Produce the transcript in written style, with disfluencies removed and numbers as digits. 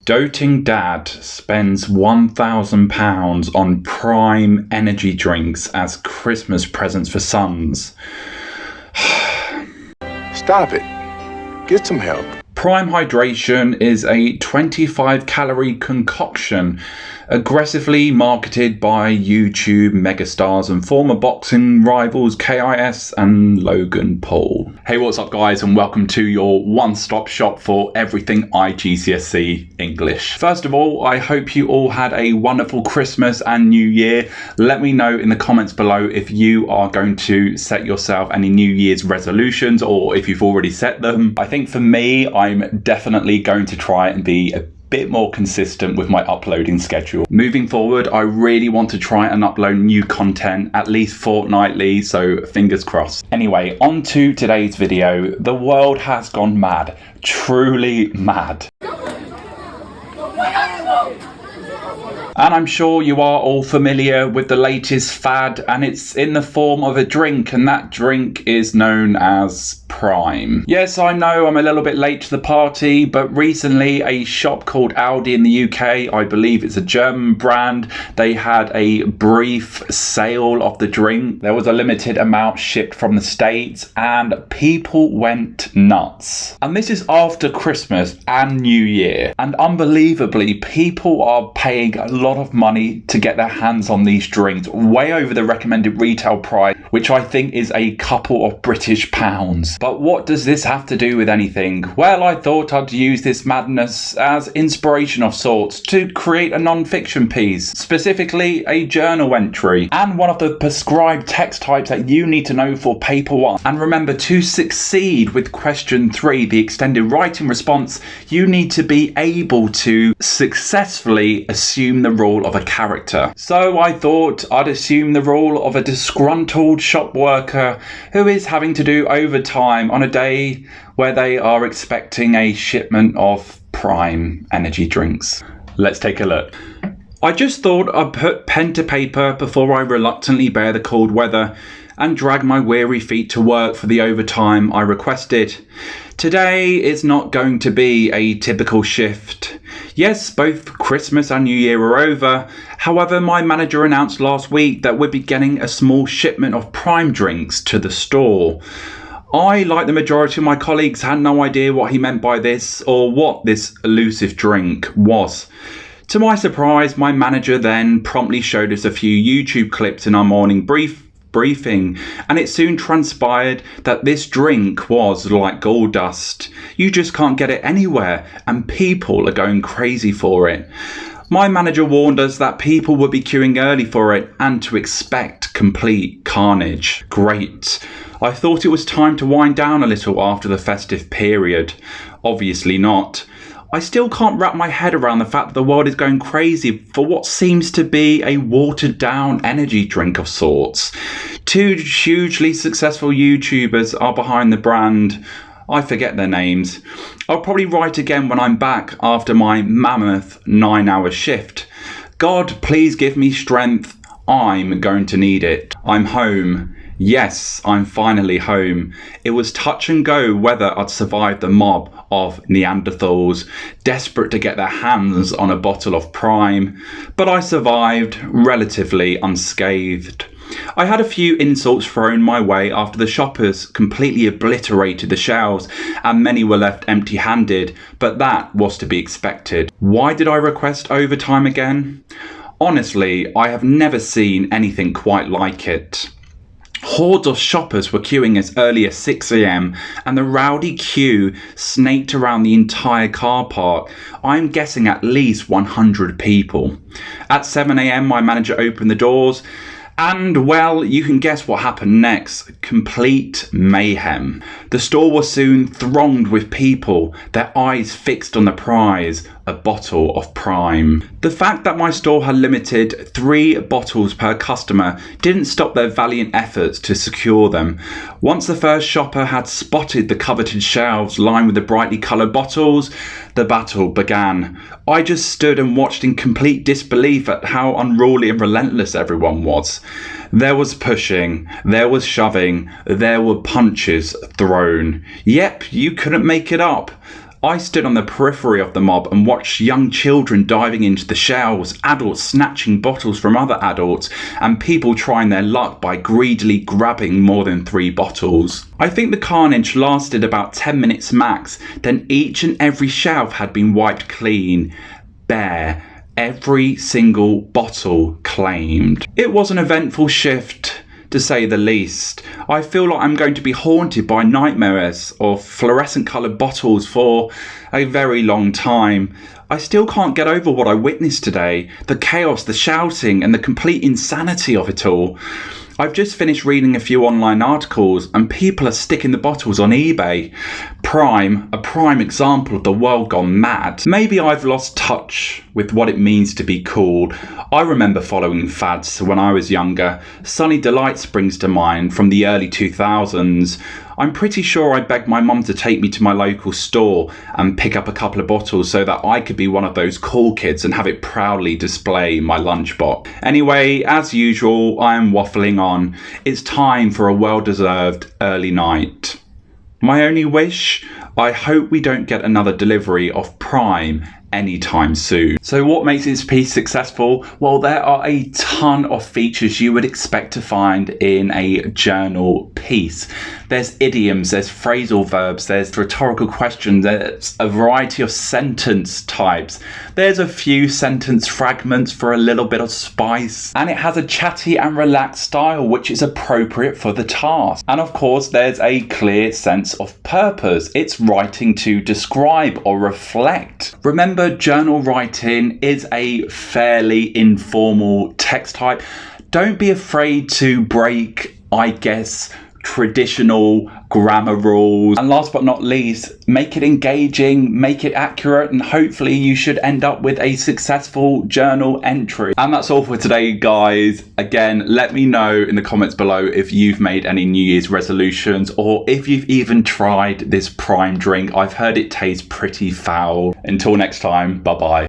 Doting dad spends £1,000 on prime energy drinks as Christmas presents for sons. Stop it. Get some help. Prime Hydration is a 25-calorie concoction aggressively marketed by YouTube megastars and former boxing rivals KIS and Logan Paul. Hey, what's up guys, and welcome to your one-stop shop for everything IGCSE English. First of all, I hope you all had a wonderful Christmas and New Year. Let me know in the comments below if you are going to set yourself any New Year's resolutions or if you've already set them. I think for me, I'm definitely going to try and be a bit more consistent with my uploading schedule. Moving forward, I really want to try and upload new content at least fortnightly, so fingers crossed. Anyway, on to today's video. The world has gone mad, truly mad. And I'm sure you are all familiar with the latest fad, and it's in the form of a drink, and that drink is known as Prime. Yes, I know I'm a little bit late to the party, but recently a shop called Aldi in the UK, I believe it's a German brand, they had a brief sale of the drink. There was a limited amount shipped from the States and people went nuts. And this is after Christmas and New Year, and unbelievably people are paying a lot of money to get their hands on these drinks, way over the recommended retail price, which I think is a couple of British pounds. But what does this have to do with anything? Well, I thought I'd use this madness as inspiration of sorts to create a non-fiction piece, specifically a journal entry, and one of the prescribed text types that you need to know for paper 1. And remember, to succeed with question 3, the extended writing response, you need to be able to successfully assume the role of a character. So I thought I'd assume the role of a disgruntled shop worker who is having to do overtime on a day where they are expecting a shipment of prime energy drinks. Let's take a look. I just thought I'd put pen to paper before I reluctantly bear the cold weather and drag my weary feet to work for the overtime I requested. Today is not going to be a typical shift. Yes, both Christmas and New Year are over. However, my manager announced last week that we'd be getting a small shipment of prime drinks to the store. I, like the majority of my colleagues, had no idea what he meant by this or what this elusive drink was. To my surprise, my manager then promptly showed us a few YouTube clips in our morning briefing, and it soon transpired that this drink was like gold dust. You just can't get it anywhere, and people are going crazy for it. My manager warned us that people would be queuing early for it and to expect complete carnage. Great. I thought it was time to wind down a little after the festive period. Obviously not. I still can't wrap my head around the fact that the world is going crazy for what seems to be a watered down energy drink of sorts. 2 hugely successful YouTubers are behind the brand. I forget their names. I'll probably write again when I'm back after my mammoth 9-hour shift. God, please give me strength. I'm going to need it. I'm home. Yes, I'm finally home. It was touch and go whether I'd survived the mob of Neanderthals desperate to get their hands on a bottle of prime, but I survived relatively unscathed. I had a few insults thrown my way after the shoppers completely obliterated the shelves and many were left empty-handed, but that was to be expected. Why did I request overtime again? Honestly, I have never seen anything quite like it. Hordes of shoppers were queuing as early as 6 AM and the rowdy queue snaked around the entire car park. I'm guessing at least 100 people. At 7 AM my manager opened the doors and, well, you can guess what happened next. Complete mayhem. The store was soon thronged with people, their eyes fixed on the prize, a bottle of prime. The fact that my store had limited 3 bottles per customer didn't stop their valiant efforts to secure them. Once the first shopper had spotted the coveted shelves lined with the brightly coloured bottles, the battle began. I just stood and watched in complete disbelief at how unruly and relentless everyone was. There was pushing, there was shoving, there were punches thrown. Yep, you couldn't make it up. I stood on the periphery of the mob and watched young children diving into the shelves, adults snatching bottles from other adults, and people trying their luck by greedily grabbing more than 3 bottles. I think the carnage lasted about 10 minutes max, then each and every shelf had been wiped clean, bare, every single bottle claimed. It was an eventful shift, to say the least. I feel like I'm going to be haunted by nightmares of fluorescent coloured bottles for a very long time. I still can't get over what I witnessed today, the chaos, the shouting, and the complete insanity of it all. I've just finished reading a few online articles and people are sticking the bottles on eBay. A prime example of the world gone mad. Maybe I've lost touch with what it means to be cool. I remember following fads when I was younger. Sunny Delight springs to mind from the early 2000s. I'm pretty sure I begged my mum to take me to my local store and pick up a couple of bottles so that I could be one of those cool kids and have it proudly display my lunchbox. Anyway, as usual, I am waffling on. It's time for a well-deserved early night. My only wish? I hope we don't get another delivery of Prime anytime soon. So what makes this piece successful? Well, there are a ton of features you would expect to find in a journal piece. There's idioms, there's phrasal verbs, there's rhetorical questions, there's a variety of sentence types, there's a few sentence fragments for a little bit of spice, and it has a chatty and relaxed style which is appropriate for the task. And of course there's a clear sense of purpose. It's writing to describe or reflect. Remember, journal writing is a fairly informal text type. Don't be afraid to break, I guess, traditional grammar rules. And last but not least, make it engaging, make it accurate, and hopefully you should end up with a successful journal entry. And that's all for today, guys. Again, let me know in the comments below if you've made any New Year's resolutions or if you've even tried this Prime drink. I've heard it tastes pretty foul. Until next time, bye bye.